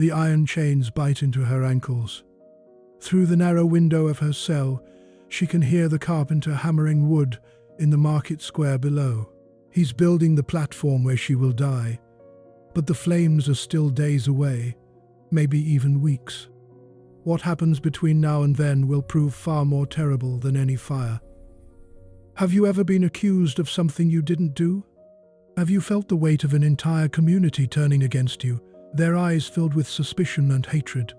The iron chains bite into her ankles. Through the narrow window of her cell, she can hear the carpenter hammering wood in the market square below. He's building the platform where she will die, but the flames are still days away, maybe even weeks. What happens between now and then will prove far more terrible than any fire. Have you ever been accused of something you didn't do? Have you felt the weight of an entire community turning against you, their eyes filled with suspicion and hatred?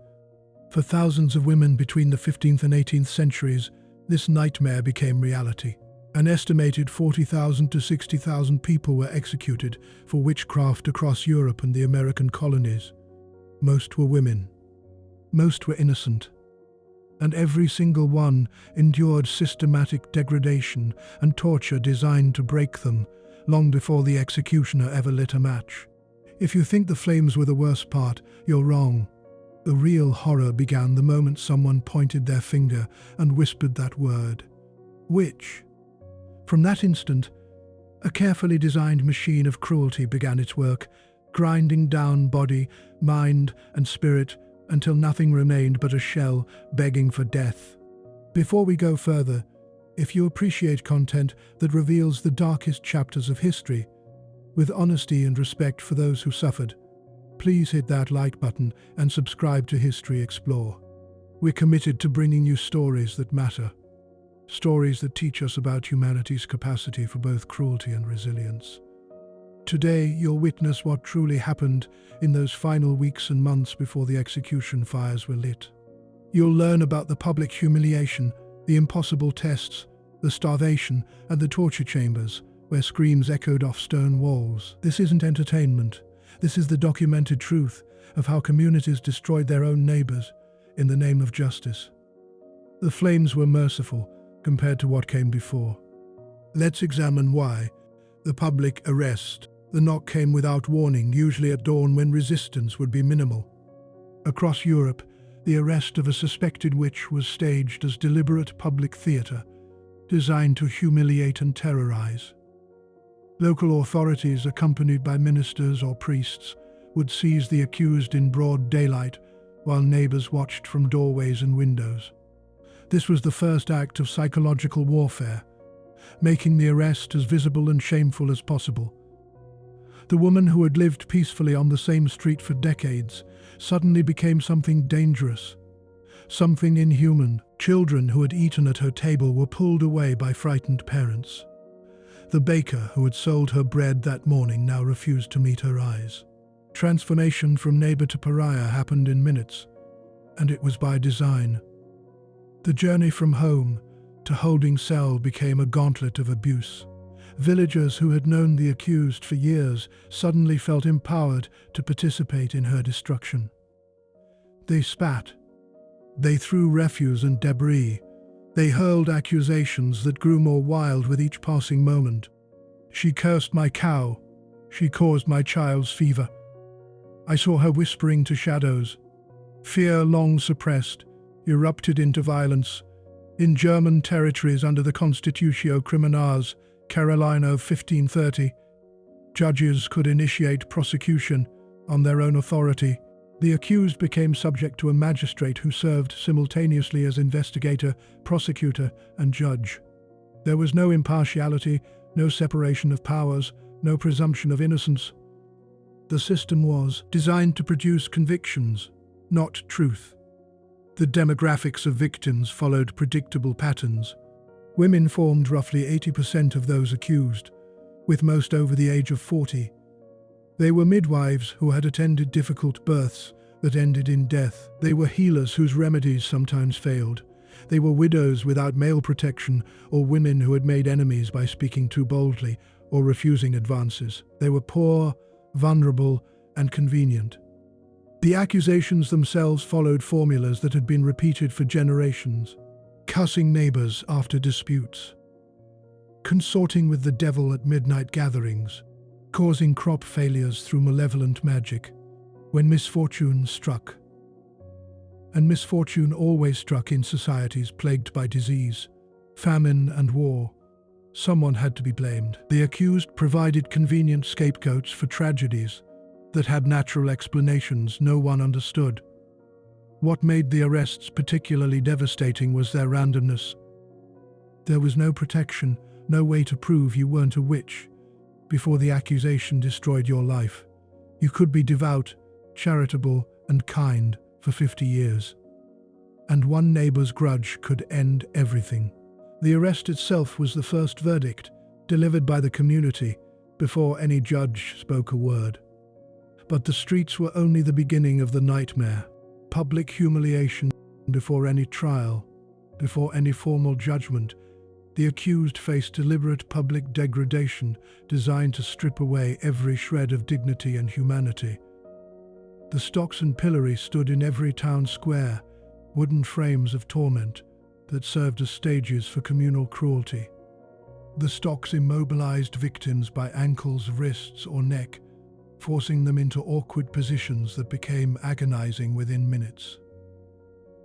For thousands of women between the 15th and 18th centuries, this nightmare became reality. An estimated 40,000 to 60,000 people were executed for witchcraft across Europe and the American colonies. Most were women. Most were innocent. And every single one endured systematic degradation and torture designed to break them, long before the executioner ever lit a match. If you think the flames were the worst part, you're wrong. The real horror began the moment someone pointed their finger and whispered that word, witch. From that instant, a carefully designed machine of cruelty began its work, grinding down body, mind, and spirit until nothing remained but a shell begging for death. Before we go further, if you appreciate content that reveals the darkest chapters of history, with honesty and respect for those who suffered, please hit that like button and subscribe to History Explore. We're committed to bringing you stories that matter, stories that teach us about humanity's capacity for both cruelty and resilience. Today, you'll witness what truly happened in those final weeks and months before the execution fires were lit. You'll learn about the public humiliation, the impossible tests, the starvation, and the torture chambers, where screams echoed off stone walls. This isn't entertainment. This is the documented truth of how communities destroyed their own neighbors in the name of justice. The flames were merciful compared to what came before. Let's examine why. The public arrest. The knock came without warning, usually at dawn when resistance would be minimal. Across Europe, the arrest of a suspected witch was staged as deliberate public theater, designed to humiliate and terrorize. Local authorities, accompanied by ministers or priests, would seize the accused in broad daylight, while neighbors watched from doorways and windows. This was the first act of psychological warfare, making the arrest as visible and shameful as possible. The woman who had lived peacefully on the same street for decades suddenly became something dangerous, something inhuman. Children who had eaten at her table were pulled away by frightened parents. The baker who had sold her bread that morning now refused to meet her eyes. Transformation from neighbor to pariah happened in minutes, and it was by design. The journey from home to holding cell became a gauntlet of abuse. Villagers who had known the accused for years suddenly felt empowered to participate in her destruction. They spat. They threw refuse and debris. They hurled accusations that grew more wild with each passing moment. She cursed my cow. She caused my child's fever. I saw her whispering to shadows. Fear, long suppressed, erupted into violence. In German territories under the Constitutio Criminalis, Carolina of 1530, judges could initiate prosecution on their own authority. The accused became subject to a magistrate who served simultaneously as investigator, prosecutor, and judge. There was no impartiality, no separation of powers, no presumption of innocence. The system was designed to produce convictions, not truth. The demographics of victims followed predictable patterns. Women formed roughly 80% of those accused, with most over the age of 40. They were midwives who had attended difficult births that ended in death. They were healers whose remedies sometimes failed. They were widows without male protection, or women who had made enemies by speaking too boldly or refusing advances. They were poor, vulnerable, and convenient. The accusations themselves followed formulas that had been repeated for generations. Cussing neighbors after disputes, consorting with the devil at midnight gatherings, causing crop failures through malevolent magic, when misfortune struck. And misfortune always struck in societies plagued by disease, famine, and war. Someone had to be blamed. The accused provided convenient scapegoats for tragedies, that had natural explanations no one understood. What made the arrests particularly devastating was their randomness. There was no protection, no way to prove you weren't a witch before the accusation destroyed your life. You could be devout, charitable, and kind for 50 years. And one neighbor's grudge could end everything. The arrest itself was the first verdict, delivered by the community, before any judge spoke a word. But the streets were only the beginning of the nightmare. Public humiliation before any trial, before any formal judgment. The accused faced deliberate public degradation designed to strip away every shred of dignity and humanity. The stocks and pillory stood in every town square, wooden frames of torment that served as stages for communal cruelty. The stocks immobilized victims by ankles, wrists, or neck, forcing them into awkward positions that became agonizing within minutes.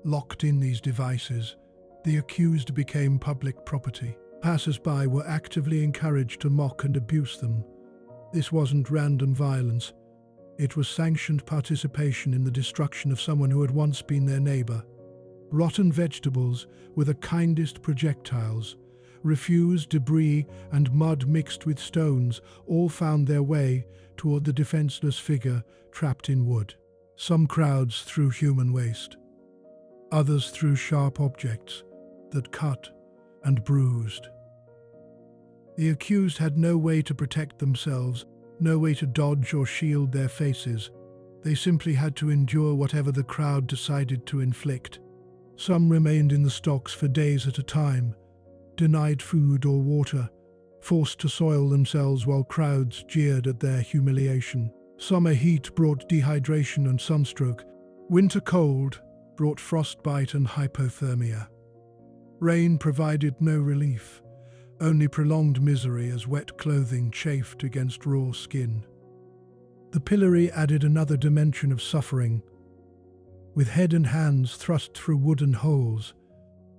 Locked in these devices, the accused became public property. Passers-by were actively encouraged to mock and abuse them. This wasn't random violence. It was sanctioned participation in the destruction of someone who had once been their neighbor. Rotten vegetables were the kindest projectiles. Refuse, debris, and mud mixed with stones all found their way toward the defenseless figure trapped in wood. Some crowds threw human waste. Others threw sharp objects that cut and bruised. The accused had no way to protect themselves, no way to dodge or shield their faces. They simply had to endure whatever the crowd decided to inflict. Some remained in the stocks for days at a time, denied food or water, forced to soil themselves while crowds jeered at their humiliation. Summer heat brought dehydration and sunstroke. Winter cold brought frostbite and hypothermia. Rain provided no relief, only prolonged misery as wet clothing chafed against raw skin. The pillory added another dimension of suffering. With head and hands thrust through wooden holes,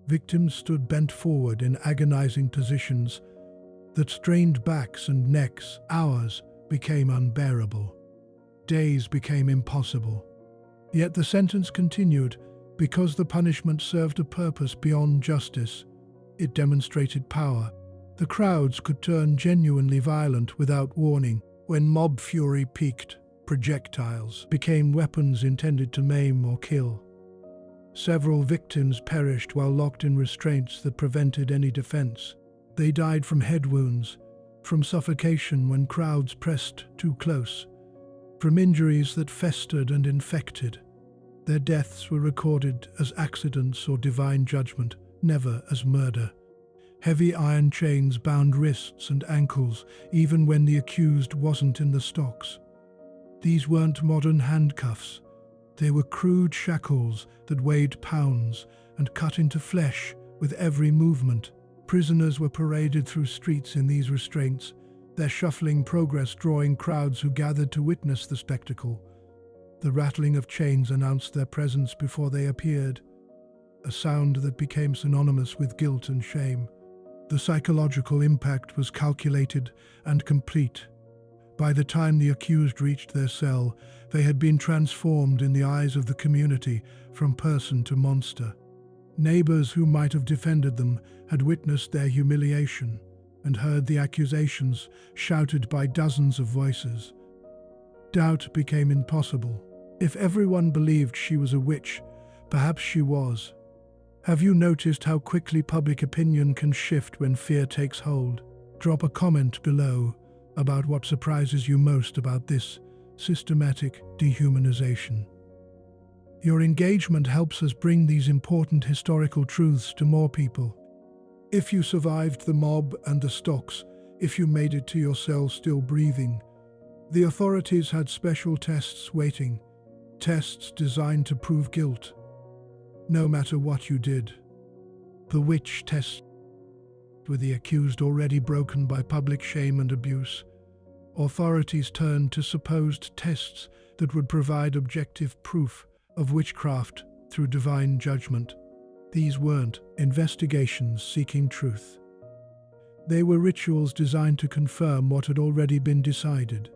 victims stood bent forward in agonizing positions that strained backs and necks. Hours became unbearable. Days became impossible. Yet the sentence continued because the punishment served a purpose beyond justice. It demonstrated power. The crowds could turn genuinely violent without warning. When mob fury peaked, projectiles became weapons intended to maim or kill. Several victims perished while locked in restraints that prevented any defense. They died from head wounds, from suffocation when crowds pressed too close, from injuries that festered and infected. Their deaths were recorded as accidents or divine judgment, never as murder. Heavy iron chains bound wrists and ankles, even when the accused wasn't in the stocks. These weren't modern handcuffs. They were crude shackles that weighed pounds and cut into flesh with every movement. Prisoners were paraded through streets in these restraints, their shuffling progress drawing crowds who gathered to witness the spectacle. The rattling of chains announced their presence before they appeared, a sound that became synonymous with guilt and shame. The psychological impact was calculated and complete. By the time the accused reached their cell, they had been transformed in the eyes of the community from person to monster. Neighbors who might have defended them had witnessed their humiliation and heard the accusations shouted by dozens of voices. Doubt became impossible. If everyone believed she was a witch, perhaps she was. Have you noticed how quickly public opinion can shift when fear takes hold? Drop a comment below about what surprises you most about this systematic dehumanization. Your engagement helps us bring these important historical truths to more people. If you survived the mob and the stocks, if you made it to your cell still breathing, the authorities had special tests waiting, tests designed to prove guilt. No matter what you did. The witch tests with the accused already broken by public shame and abuse. Authorities turned to supposed tests that would provide objective proof of witchcraft through divine judgment. These weren't investigations seeking truth. They were rituals designed to confirm what had already been decided.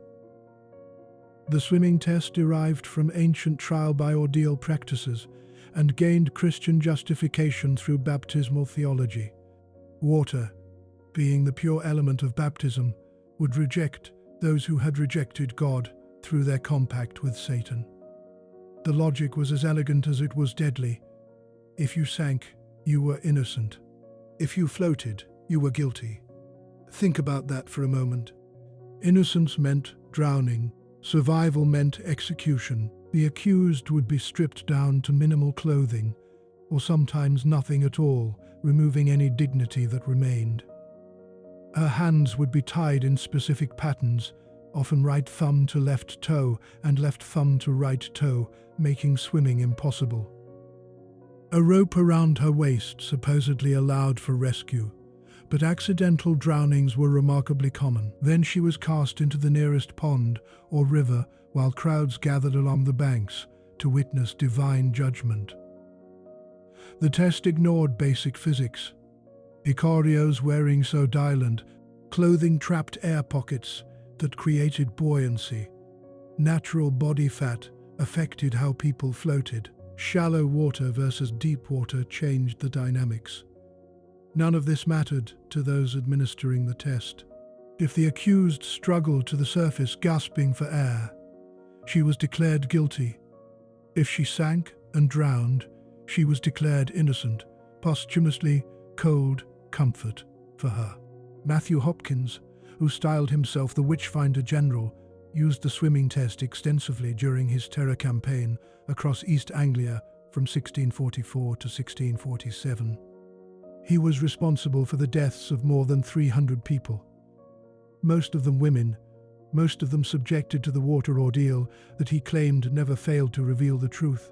The swimming test derived from ancient trial by ordeal practices and gained Christian justification through baptismal theology. Water, being the pure element of baptism, would reject those who had rejected God through their compact with Satan. The logic was as elegant as it was deadly. If you sank, you were innocent. If you floated, you were guilty. Think about that for a moment. Innocence meant drowning. Survival meant execution. The accused would be stripped down to minimal clothing, or sometimes nothing at all, removing any dignity that remained. Her hands would be tied in specific patterns, often right thumb to left toe and left thumb to right toe, making swimming impossible. A rope around her waist supposedly allowed for rescue, but accidental drownings were remarkably common. Then she was cast into the nearest pond or river while crowds gathered along the banks to witness divine judgment. The test ignored basic physics. Icarios wearing sodilent clothing trapped air pockets that created buoyancy. Natural body fat affected how people floated. Shallow water versus deep water changed the dynamics. None of this mattered to those administering the test. If the accused struggled to the surface gasping for air, she was declared guilty. If she sank and drowned, she was declared innocent, posthumously cold comfort for her. Matthew Hopkins, who styled himself the Witchfinder General, used the swimming test extensively during his terror campaign across East Anglia from 1644 to 1647. He was responsible for the deaths of more than 300 people, most of them women, most of them subjected to the water ordeal that he claimed never failed to reveal the truth.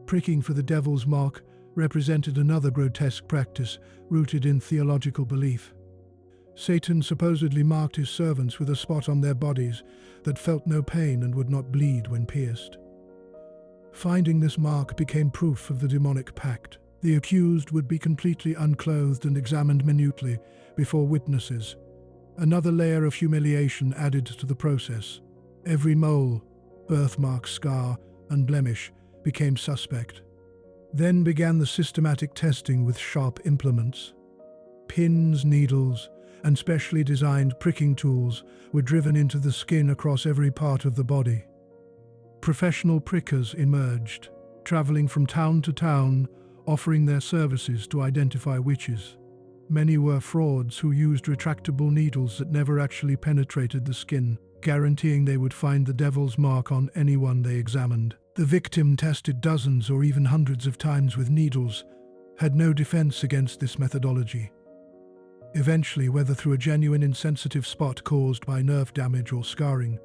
Pricking for the devil's mark represented another grotesque practice rooted in theological belief. Satan supposedly marked his servants with a spot on their bodies that felt no pain and would not bleed when pierced. Finding this mark became proof of the demonic pact. The accused would be completely unclothed and examined minutely before witnesses. Another layer of humiliation added to the process. Every mole, birthmark, scar, and blemish became suspect. Then began the systematic testing with sharp implements. Pins, needles, and specially designed pricking tools were driven into the skin across every part of the body. Professional prickers emerged, traveling from town to town, offering their services to identify witches. Many were frauds who used retractable needles that never actually penetrated the skin, guaranteeing they would find the devil's mark on anyone they examined. The victim, tested dozens or even hundreds of times with needles, had no defense against this methodology. Eventually, whether through a genuine insensitive spot caused by nerve damage or scarring,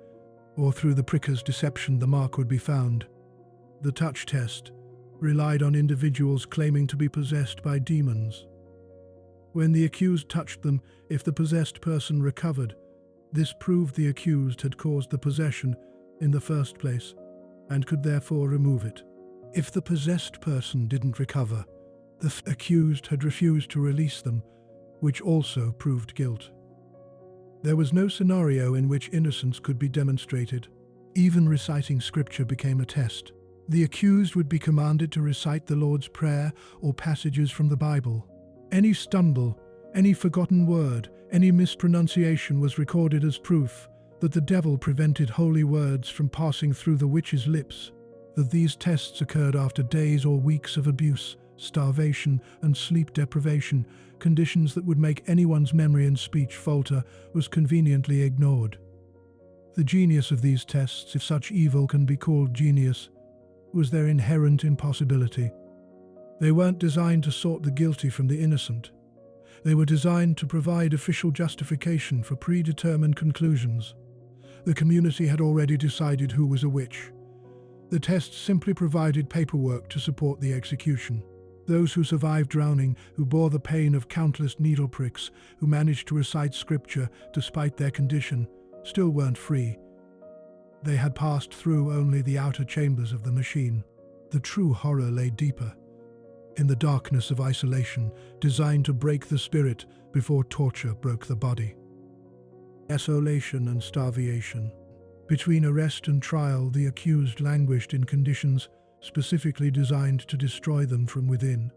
or through the pricker's deception, the mark would be found. The touch test relied on individuals claiming to be possessed by demons. When the accused touched them, if the possessed person recovered, this proved the accused had caused the possession in the first place and could therefore remove it. If the possessed person didn't recover, the accused had refused to release them, which also proved guilt. There was no scenario in which innocence could be demonstrated. Even reciting scripture became a test. The accused would be commanded to recite the Lord's Prayer or passages from the Bible. Any stumble, any forgotten word, any mispronunciation was recorded as proof that the devil prevented holy words from passing through the witch's lips. That these tests occurred after days or weeks of abuse, starvation, and sleep deprivation, conditions that would make anyone's memory and speech falter, was conveniently ignored. The genius of these tests, if such evil can be called genius, was their inherent impossibility. They weren't designed to sort the guilty from the innocent. They were designed to provide official justification for predetermined conclusions. The community had already decided who was a witch. The tests simply provided paperwork to support the execution. Those who survived drowning, who bore the pain of countless needle pricks, who managed to recite scripture despite their condition, still weren't free. They had passed through only the outer chambers of the machine. The true horror lay deeper, in the darkness of isolation, designed to break the spirit before torture broke the body. Isolation and starvation. Between arrest and trial, the accused languished in conditions specifically designed to destroy them from within.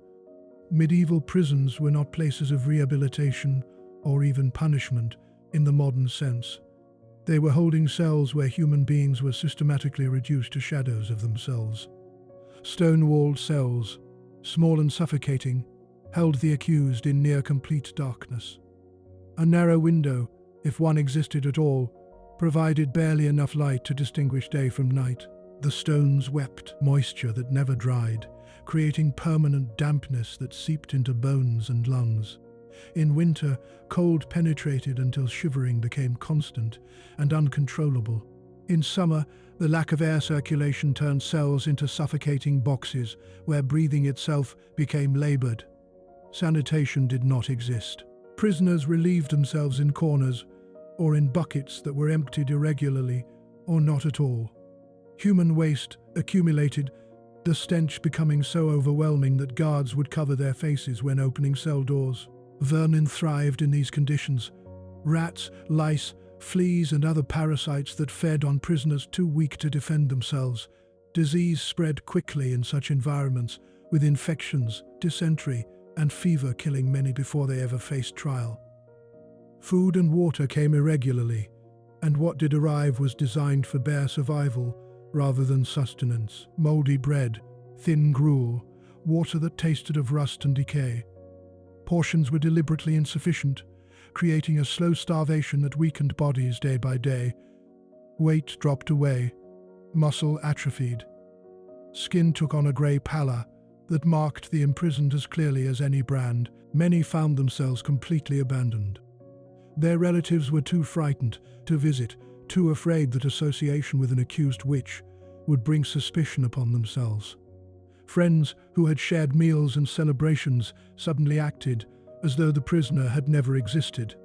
Medieval prisons were not places of rehabilitation or even punishment in the modern sense. They were holding cells where human beings were systematically reduced to shadows of themselves. Stone-walled cells, small and suffocating, held the accused in near-complete darkness. A narrow window, if one existed at all, provided barely enough light to distinguish day from night. The stones wept moisture that never dried, creating permanent dampness that seeped into bones and lungs. In winter, cold penetrated until shivering became constant and uncontrollable. In summer, the lack of air circulation turned cells into suffocating boxes where breathing itself became labored. Sanitation did not exist. Prisoners relieved themselves in corners or in buckets that were emptied irregularly or not at all. Human waste accumulated, the stench becoming so overwhelming that guards would cover their faces when opening cell doors. Vermin thrived in these conditions. Rats, lice, fleas and other parasites that fed on prisoners too weak to defend themselves. Disease spread quickly in such environments, with infections, dysentery, and fever killing many before they ever faced trial. Food and water came irregularly, and what did arrive was designed for bare survival rather than sustenance. Moldy bread, thin gruel, water that tasted of rust and decay. Portions were deliberately insufficient, creating a slow starvation that weakened bodies day by day. Weight dropped away, muscle atrophied. Skin took on a grey pallor that marked the imprisoned as clearly as any brand. Many found themselves completely abandoned. Their relatives were too frightened to visit, too afraid that association with an accused witch would bring suspicion upon themselves. Friends who had shared meals and celebrations suddenly acted as though the prisoner had never existed.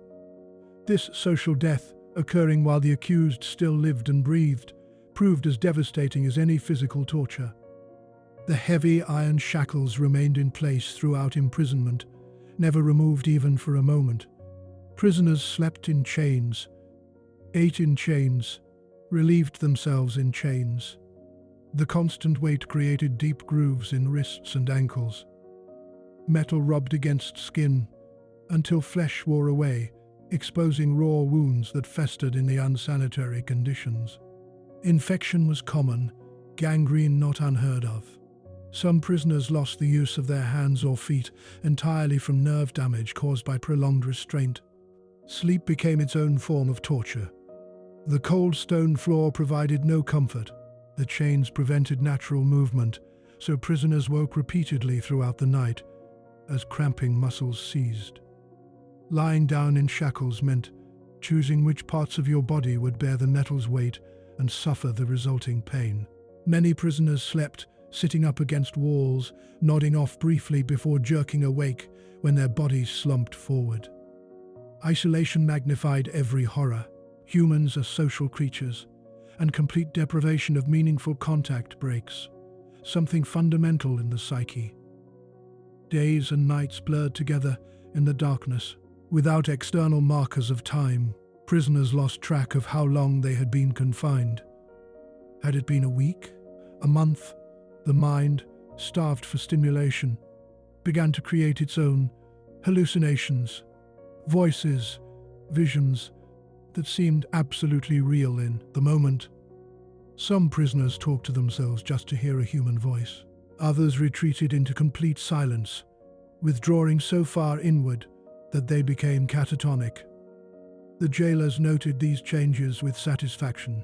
This social death, occurring while the accused still lived and breathed, proved as devastating as any physical torture. The heavy iron shackles remained in place throughout imprisonment, never removed even for a moment. Prisoners slept in chains, ate in chains, relieved themselves in chains. The constant weight created deep grooves in wrists and ankles. Metal rubbed against skin until flesh wore away, exposing raw wounds that festered in the unsanitary conditions. Infection was common, gangrene not unheard of. Some prisoners lost the use of their hands or feet entirely from nerve damage caused by prolonged restraint. Sleep became its own form of torture. The cold stone floor provided no comfort. The chains prevented natural movement, so prisoners woke repeatedly throughout the night as cramping muscles seized. Lying down in shackles meant choosing which parts of your body would bear the metal's weight and suffer the resulting pain. Many prisoners slept, sitting up against walls, nodding off briefly before jerking awake when their bodies slumped forward. Isolation magnified every horror. Humans are social creatures, and complete deprivation of meaningful contact breaks something fundamental in the psyche. Days and nights blurred together in the darkness. Without external markers of time, prisoners lost track of how long they had been confined. Had it been a week? A month? The mind, starved for stimulation, began to create its own hallucinations, voices, visions that seemed absolutely real in the moment. Some prisoners talked to themselves just to hear a human voice. Others retreated into complete silence, withdrawing so far inward that they became catatonic. The jailers noted these changes with satisfaction.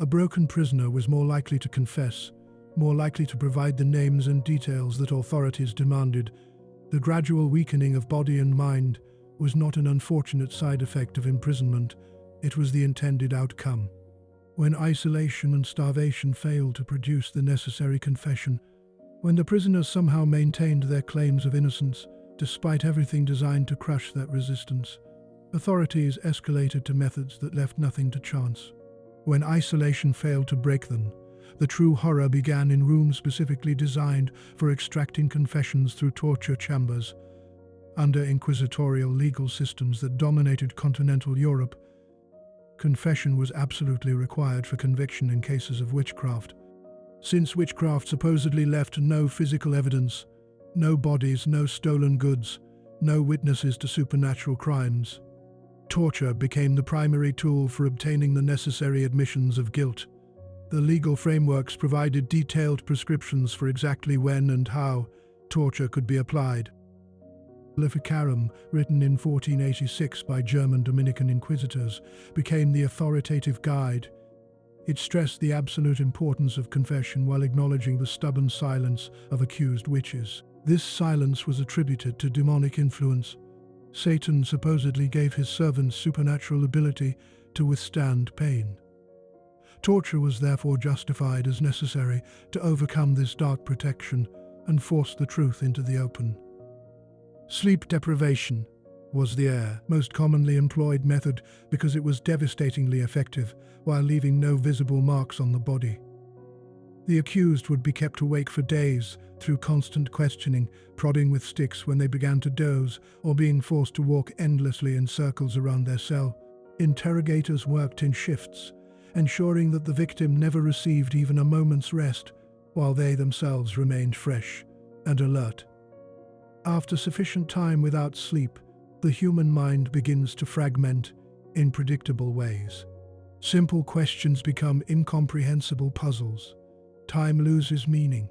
A broken prisoner was more likely to confess, more likely to provide the names and details that authorities demanded. The gradual weakening of body and mind was not an unfortunate side effect of imprisonment, it was the intended outcome. When isolation and starvation failed to produce the necessary confession, when the prisoners somehow maintained their claims of innocence, despite everything designed to crush that resistance, authorities escalated to methods that left nothing to chance. When isolation failed to break them, the true horror began in rooms specifically designed for extracting confessions through torture chambers. Under inquisitorial legal systems that dominated continental Europe, Confession was absolutely required for conviction in cases of witchcraft. Since witchcraft supposedly left no physical evidence, no bodies, no stolen goods, no witnesses to supernatural crimes, torture became the primary tool for obtaining the necessary admissions of guilt. The legal frameworks provided detailed prescriptions for exactly when and how torture could be applied. Levicarum, written in 1486 by German Dominican inquisitors, became the authoritative guide. It stressed the absolute importance of confession while acknowledging the stubborn silence of accused witches. This silence was attributed to demonic influence. Satan supposedly gave his servants supernatural ability to withstand pain. Torture was therefore justified as necessary to overcome this dark protection and force the truth into the open. Sleep deprivation was the most commonly employed method because it was devastatingly effective while leaving no visible marks on the body. The accused would be kept awake for days through constant questioning, prodding with sticks when they began to doze, or being forced to walk endlessly in circles around their cell. Interrogators worked in shifts, ensuring that the victim never received even a moment's rest, while they themselves remained fresh and alert. After sufficient time without sleep, the human mind begins to fragment in predictable ways. Simple questions become incomprehensible puzzles. Time loses meaning.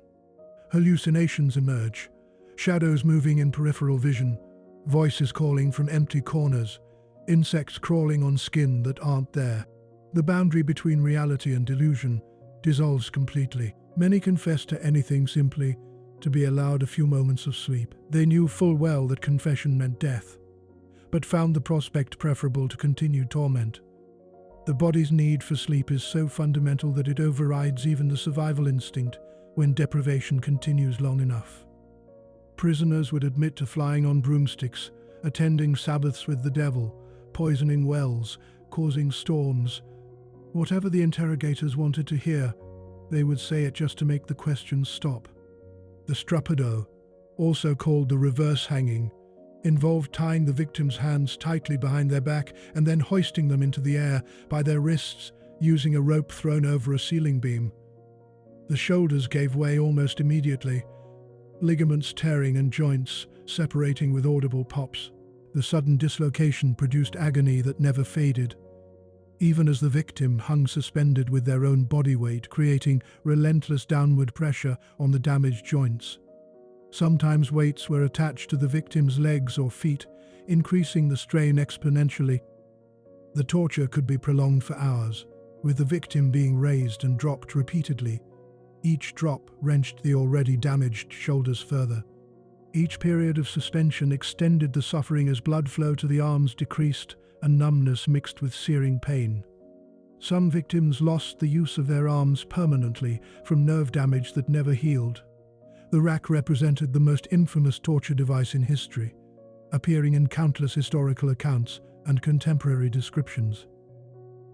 Hallucinations emerge, shadows moving in peripheral vision, voices calling from empty corners, insects crawling on skin that aren't there. The boundary between reality and delusion dissolves completely. Many confess to anything simply to be allowed a few moments of sleep. They knew full well that confession meant death, but found the prospect preferable to continued torment. The body's need for sleep is so fundamental that it overrides even the survival instinct when deprivation continues long enough. Prisoners would admit to flying on broomsticks, attending Sabbaths with the devil, poisoning wells, causing storms. Whatever the interrogators wanted to hear, they would say it just to make the questions stop. The strapado, also called the reverse hanging, involved tying the victim's hands tightly behind their back and then hoisting them into the air by their wrists using a rope thrown over a ceiling beam. The shoulders gave way almost immediately, ligaments tearing and joints separating with audible pops. The sudden dislocation produced agony that never faded, even as the victim hung suspended with their own body weight, creating relentless downward pressure on the damaged joints. Sometimes weights were attached to the victim's legs or feet, increasing the strain exponentially. The torture could be prolonged for hours, with the victim being raised and dropped repeatedly. Each drop wrenched the already damaged shoulders further. Each period of suspension extended the suffering as blood flow to the arms decreased and numbness mixed with searing pain. Some victims lost the use of their arms permanently from nerve damage that never healed. The rack represented the most infamous torture device in history, appearing in countless historical accounts and contemporary descriptions.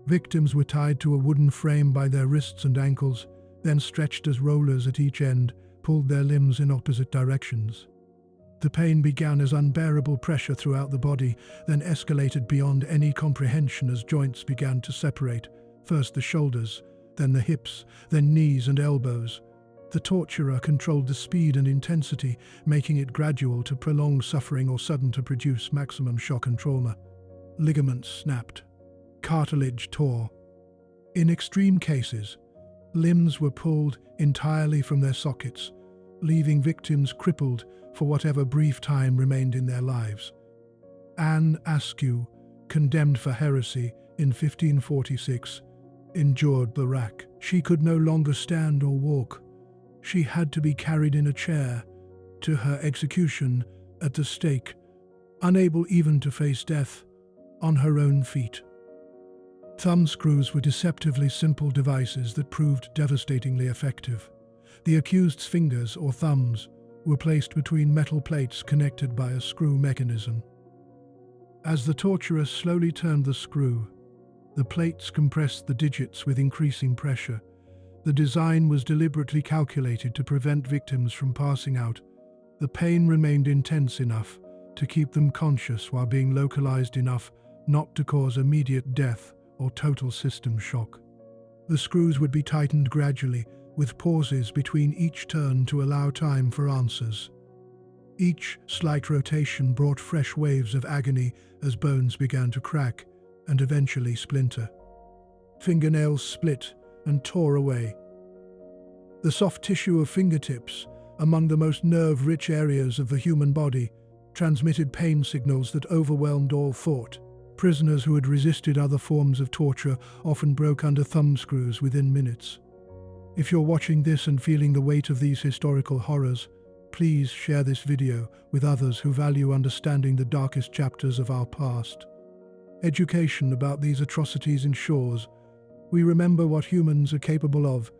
Victims were tied to a wooden frame by their wrists and ankles, then stretched as rollers at each end, pulled their limbs in opposite directions. The pain began as unbearable pressure throughout the body, then escalated beyond any comprehension as joints began to separate, first the shoulders, then the hips, then knees and elbows. The torturer controlled the speed and intensity, making it gradual to prolong suffering or sudden to produce maximum shock and trauma. Ligaments snapped. Cartilage tore. In extreme cases, limbs were pulled entirely from their sockets, leaving victims crippled for whatever brief time remained in their lives. Anne Askew, condemned for heresy in 1546, endured the rack. She could no longer stand or walk. She had to be carried in a chair to her execution at the stake, unable even to face death on her own feet. Thumbscrews were deceptively simple devices that proved devastatingly effective. The accused's fingers, or thumbs, were placed between metal plates connected by a screw mechanism. As the torturer slowly turned the screw, the plates compressed the digits with increasing pressure. The design was deliberately calculated to prevent victims from passing out. The pain remained intense enough to keep them conscious while being localized enough not to cause immediate death or total system shock. The screws would be tightened gradually, with pauses between each turn to allow time for answers. Each slight rotation brought fresh waves of agony as bones began to crack and eventually splinter. Fingernails split and tore away. The soft tissue of fingertips, among the most nerve-rich areas of the human body, transmitted pain signals that overwhelmed all thought. Prisoners who had resisted other forms of torture often broke under thumbscrews within minutes. If you're watching this and feeling the weight of these historical horrors, please share this video with others who value understanding the darkest chapters of our past. Education about these atrocities ensures we remember what humans are capable of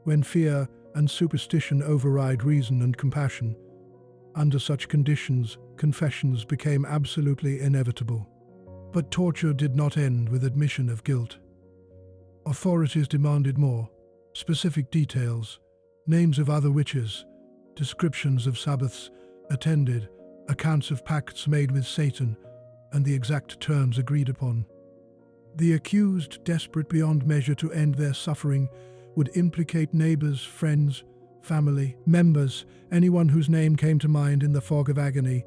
when fear and superstition override reason and compassion. Under such conditions, confessions became absolutely inevitable. But torture did not end with admission of guilt. Authorities demanded more: specific details, names of other witches, descriptions of Sabbaths attended, accounts of pacts made with Satan, and the exact terms agreed upon. The accused, desperate beyond measure to end their suffering, would implicate neighbors, friends, family, members, anyone whose name came to mind in the fog of agony.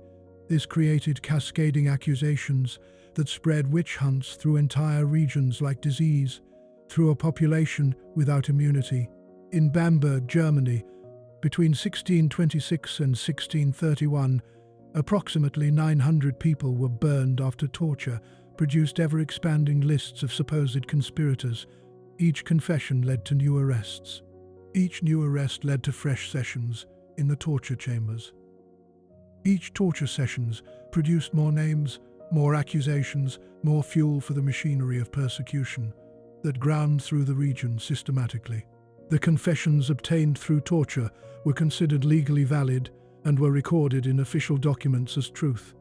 This created cascading accusations that spread witch hunts through entire regions like disease, through a population without immunity. In Bamberg, Germany, between 1626 and 1631, approximately 900 people were burned after torture produced ever-expanding lists of supposed conspirators. Each confession led to new arrests. Each new arrest led to fresh sessions in the torture chambers. Each torture sessions produced more names, more accusations, more fuel for the machinery of persecution that ground through the region systematically. The confessions obtained through torture were considered legally valid and were recorded in official documents as truth.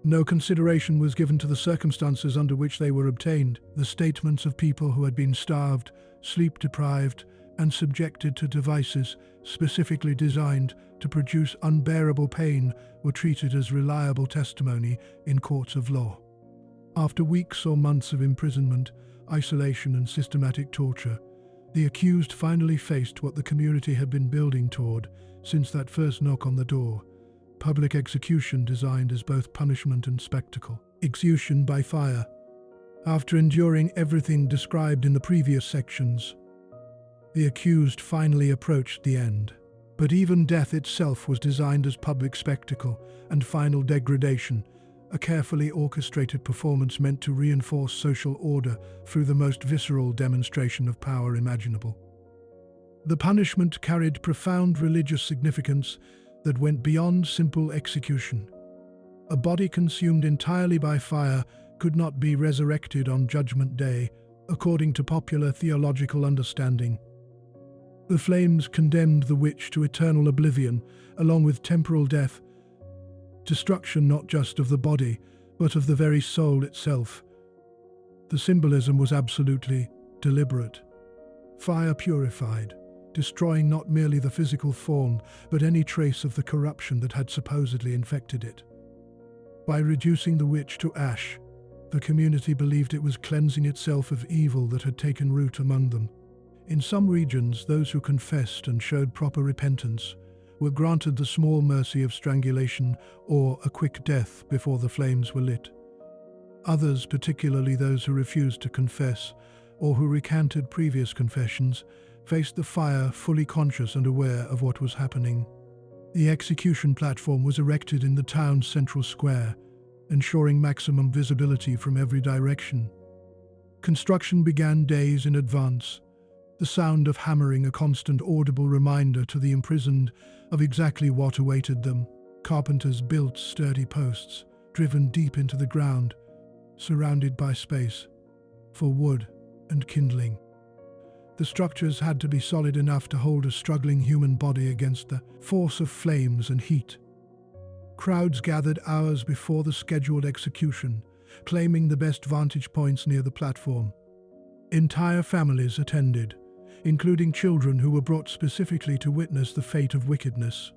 No consideration was given to the circumstances under which they were obtained. The statements of people who had been starved, sleep-deprived, and subjected to devices specifically designed to produce unbearable pain were treated as reliable testimony in courts of law. After weeks or months of imprisonment, isolation, and systematic torture, the accused finally faced what the community had been building toward since that first knock on the door: public execution designed as both punishment and spectacle. Execution by fire. After enduring everything described in the previous sections, the accused finally approached the end. But even death itself was designed as public spectacle and final degradation, a carefully orchestrated performance meant to reinforce social order through the most visceral demonstration of power imaginable. The punishment carried profound religious significance that went beyond simple execution. A body consumed entirely by fire could not be resurrected on Judgment Day, according to popular theological understanding. The flames condemned the witch to eternal oblivion, along with temporal death, destruction not just of the body, but of the very soul itself. The symbolism was absolutely deliberate. Fire purified, destroying not merely the physical form, but any trace of the corruption that had supposedly infected it. By reducing the witch to ash, the community believed it was cleansing itself of evil that had taken root among them. In some regions, those who confessed and showed proper repentance were granted the small mercy of strangulation or a quick death before the flames were lit. Others, particularly those who refused to confess or who recanted previous confessions, faced the fire fully conscious and aware of what was happening. The execution platform was erected in the town's central square, ensuring maximum visibility from every direction. Construction began days in advance, the sound of hammering a constant audible reminder to the imprisoned of exactly what awaited them. Carpenters built sturdy posts, driven deep into the ground, surrounded by space for wood and kindling. The structures had to be solid enough to hold a struggling human body against the force of flames and heat. Crowds gathered hours before the scheduled execution, claiming the best vantage points near the platform. Entire families attended, including children who were brought specifically to witness the fate of wickedness.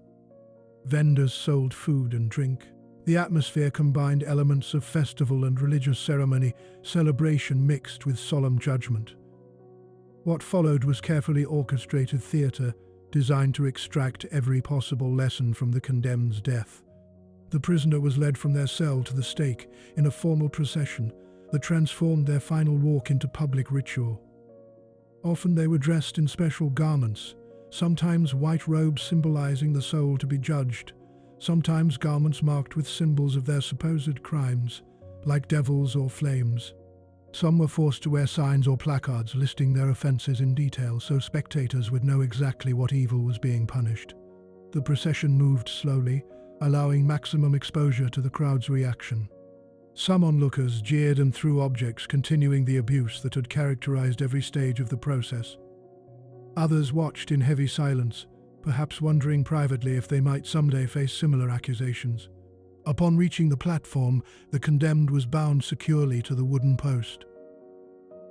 Vendors sold food and drink, The atmosphere combined elements of festival and religious ceremony, celebration mixed with solemn judgment. What followed was carefully orchestrated theatre, designed to extract every possible lesson from the condemned's death. The prisoner was led from their cell to the stake in a formal procession that transformed their final walk into public ritual. Often they were dressed in special garments, sometimes white robes symbolizing the soul to be judged, sometimes garments marked with symbols of their supposed crimes, like devils or flames. Some were forced to wear signs or placards listing their offenses in detail so spectators would know exactly what evil was being punished. The procession moved slowly, allowing maximum exposure to the crowd's reaction. Some onlookers jeered and threw objects, continuing the abuse that had characterized every stage of the process. Others watched in heavy silence, perhaps wondering privately if they might someday face similar accusations. Upon reaching the platform, the condemned was bound securely to the wooden post.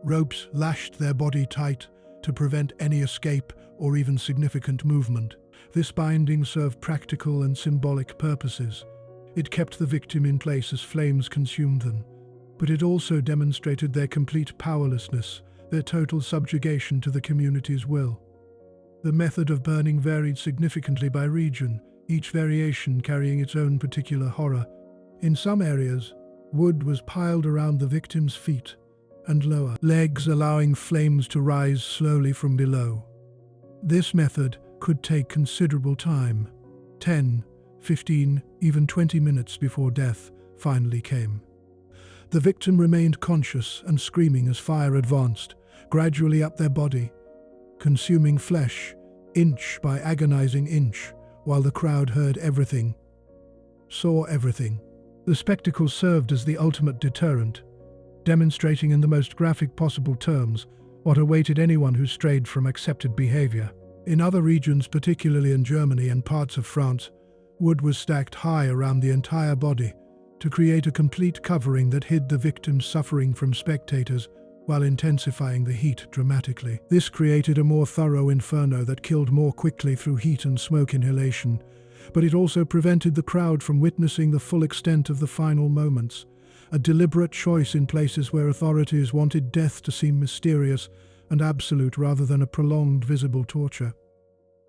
Ropes lashed their body tight to prevent any escape or even significant movement. This binding served practical and symbolic purposes. It kept the victim in place as flames consumed them, but it also demonstrated their complete powerlessness, their total subjugation to the community's will. The method of burning varied significantly by region, each variation carrying its own particular horror. In some areas, wood was piled around the victim's feet and lower legs, allowing flames to rise slowly from below. This method could take considerable time, 10, 15, even 20 minutes before death finally came. The victim remained conscious and screaming as fire advanced, gradually up their body, consuming flesh, inch by agonizing inch, while the crowd heard everything, saw everything. The spectacle served as the ultimate deterrent, demonstrating in the most graphic possible terms what awaited anyone who strayed from accepted behavior. In other regions, particularly in Germany and parts of France, wood was stacked high around the entire body to create a complete covering that hid the victim's suffering from spectators while intensifying the heat dramatically. This created a more thorough inferno that killed more quickly through heat and smoke inhalation, but it also prevented the crowd from witnessing the full extent of the final moments, a deliberate choice in places where authorities wanted death to seem mysterious and absolute rather than a prolonged visible torture.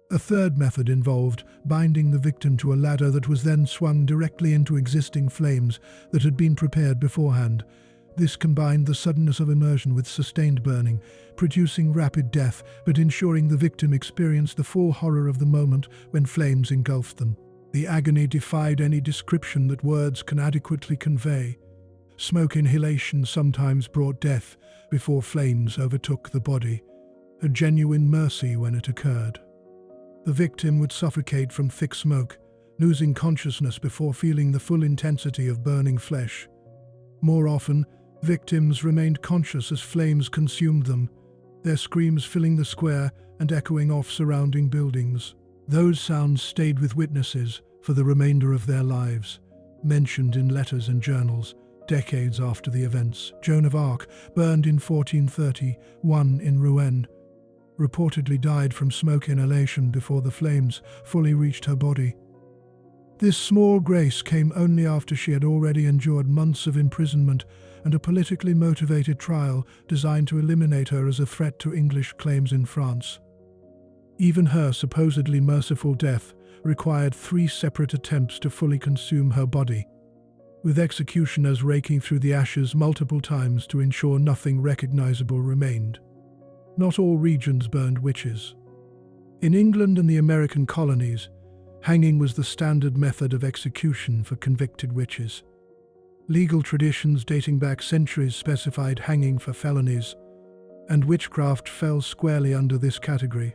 A third method involved binding the victim to a ladder that was then swung directly into existing flames that had been prepared beforehand. This combined the suddenness of immersion with sustained burning, producing rapid death but ensuring the victim experienced the full horror of the moment when flames engulfed them. The agony defied any description that words can adequately convey. Smoke inhalation sometimes brought death before flames overtook the body, a genuine mercy when it occurred. The victim would suffocate from thick smoke, losing consciousness before feeling the full intensity of burning flesh. More often, victims remained conscious as flames consumed them, their screams filling the square and echoing off surrounding buildings. Those sounds stayed with witnesses for the remainder of their lives, mentioned in letters and journals, decades after the events. Joan of Arc, burned in 1431 in Rouen, reportedly died from smoke inhalation before the flames fully reached her body. This small grace came only after she had already endured months of imprisonment and a politically motivated trial designed to eliminate her as a threat to English claims in France. Even her supposedly merciful death required 3 separate attempts to fully consume her body, with executioners raking through the ashes multiple times to ensure nothing recognizable remained. Not all regions burned witches. In England and the American colonies, hanging was the standard method of execution for convicted witches. Legal traditions dating back centuries specified hanging for felonies, and witchcraft fell squarely under this category.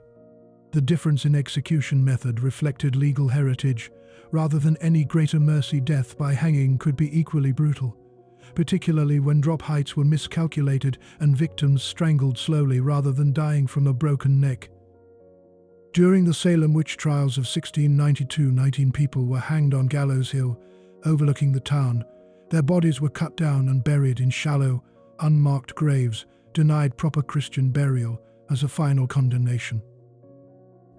The difference in execution method reflected legal heritage. Rather than any greater mercy, death by hanging could be equally brutal, particularly when drop heights were miscalculated and victims strangled slowly rather than dying from a broken neck. During the Salem witch trials of 1692, 19 people were hanged on Gallows Hill, overlooking the town. Their bodies were cut down and buried in shallow, unmarked graves, denied proper Christian burial as a final condemnation.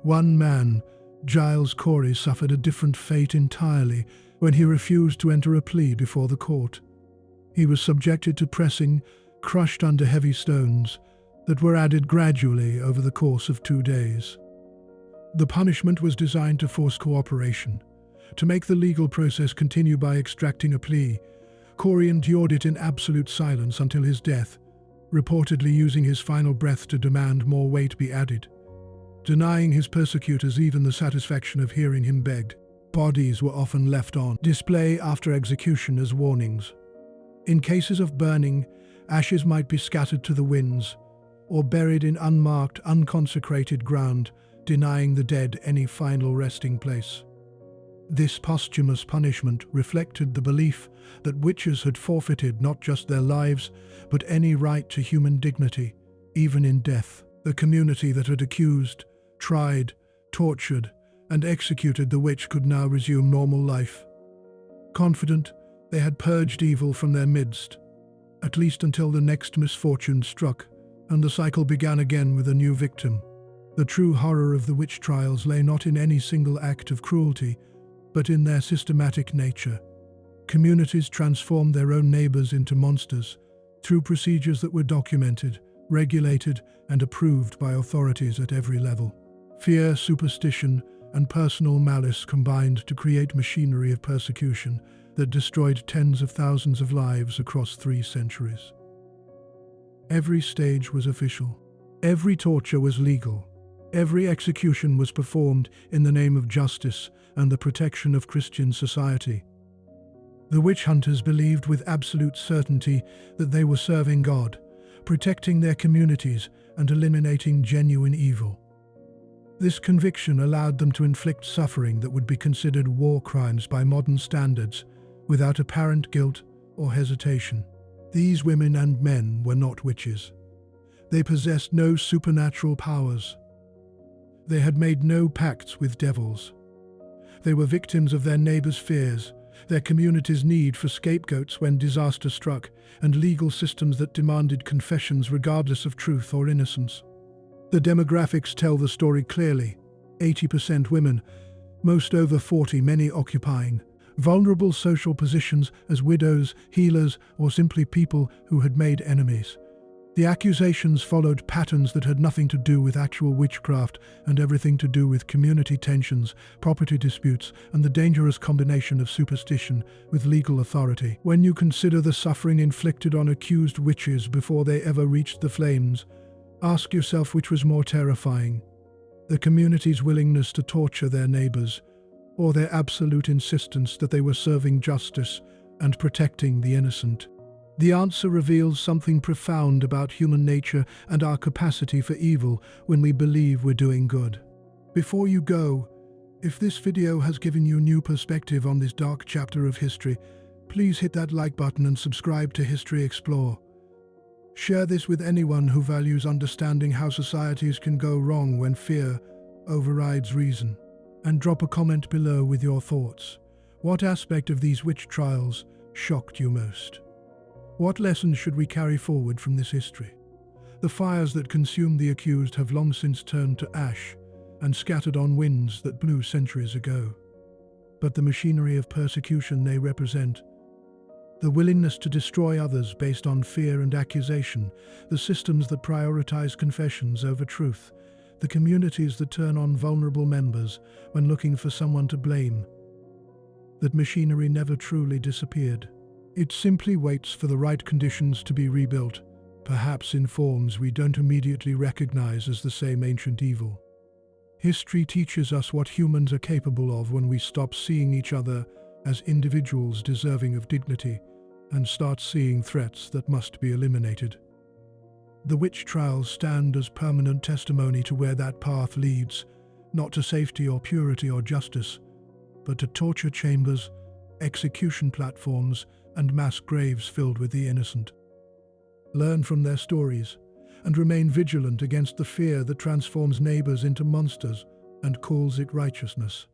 One man, Giles Corey suffered a different fate entirely when he refused to enter a plea before the court. He was subjected to pressing, crushed under heavy stones that were added gradually over the course of 2 days. The punishment was designed to force cooperation. To make the legal process continue by extracting a plea, Corey endured it in absolute silence until his death, reportedly using his final breath to demand more weight be added. Denying his persecutors even the satisfaction of hearing him begged, bodies were often left on display after execution as warnings. In cases of burning, ashes might be scattered to the winds, or buried in unmarked, unconsecrated ground, denying the dead any final resting place. This posthumous punishment reflected the belief that witches had forfeited not just their lives, but any right to human dignity, even in death. The community that had accused, tried, tortured, and executed the witch could now resume normal life. Confident they had purged evil from their midst, at least until the next misfortune struck, and the cycle began again with a new victim. The true horror of the witch trials lay not in any single act of cruelty, but in their systematic nature. Communities transformed their own neighbors into monsters through procedures that were documented, regulated, and approved by authorities at every level. Fear, superstition, and personal malice combined to create machinery of persecution that destroyed tens of thousands of lives across 3 centuries. Every stage was official. Every torture was legal. Every execution was performed in the name of justice and the protection of Christian society. The witch hunters believed with absolute certainty that they were serving God, protecting their communities and eliminating genuine evil. This conviction allowed them to inflict suffering that would be considered war crimes by modern standards, without apparent guilt or hesitation. These women and men were not witches. They possessed no supernatural powers. They had made no pacts with devils. They were victims of their neighbors' fears, their community's need for scapegoats when disaster struck, and legal systems that demanded confessions regardless of truth or innocence. The demographics tell the story clearly. 80% women, most over 40, many occupying vulnerable social positions as widows, healers, or simply people who had made enemies. The accusations followed patterns that had nothing to do with actual witchcraft and everything to do with community tensions, property disputes, and the dangerous combination of superstition with legal authority. When you consider the suffering inflicted on accused witches before they ever reached the flames, ask yourself which was more terrifying: the community's willingness to torture their neighbors, or their absolute insistence that they were serving justice and protecting the innocent. The answer reveals something profound about human nature and our capacity for evil when we believe we're doing good. Before you go, if this video has given you new perspective on this dark chapter of history, please hit that like button and subscribe to History Explore. Share this with anyone who values understanding how societies can go wrong when fear overrides reason. And drop a comment below with your thoughts. What aspect of these witch trials shocked you most? What lessons should we carry forward from this history? The fires that consumed the accused have long since turned to ash and scattered on winds that blew centuries ago. But the machinery of persecution they represent, the willingness to destroy others based on fear and accusation, the systems that prioritize confessions over truth, the communities that turn on vulnerable members when looking for someone to blame. That machinery never truly disappeared. It simply waits for the right conditions to be rebuilt, perhaps in forms we don't immediately recognize as the same ancient evil. History teaches us what humans are capable of when we stop seeing each other as individuals deserving of dignity and start seeing threats that must be eliminated. The witch trials stand as permanent testimony to where that path leads, not to safety or purity or justice, but to torture chambers, execution platforms, and mass graves filled with the innocent. Learn from their stories, and remain vigilant against the fear that transforms neighbors into monsters and calls it righteousness.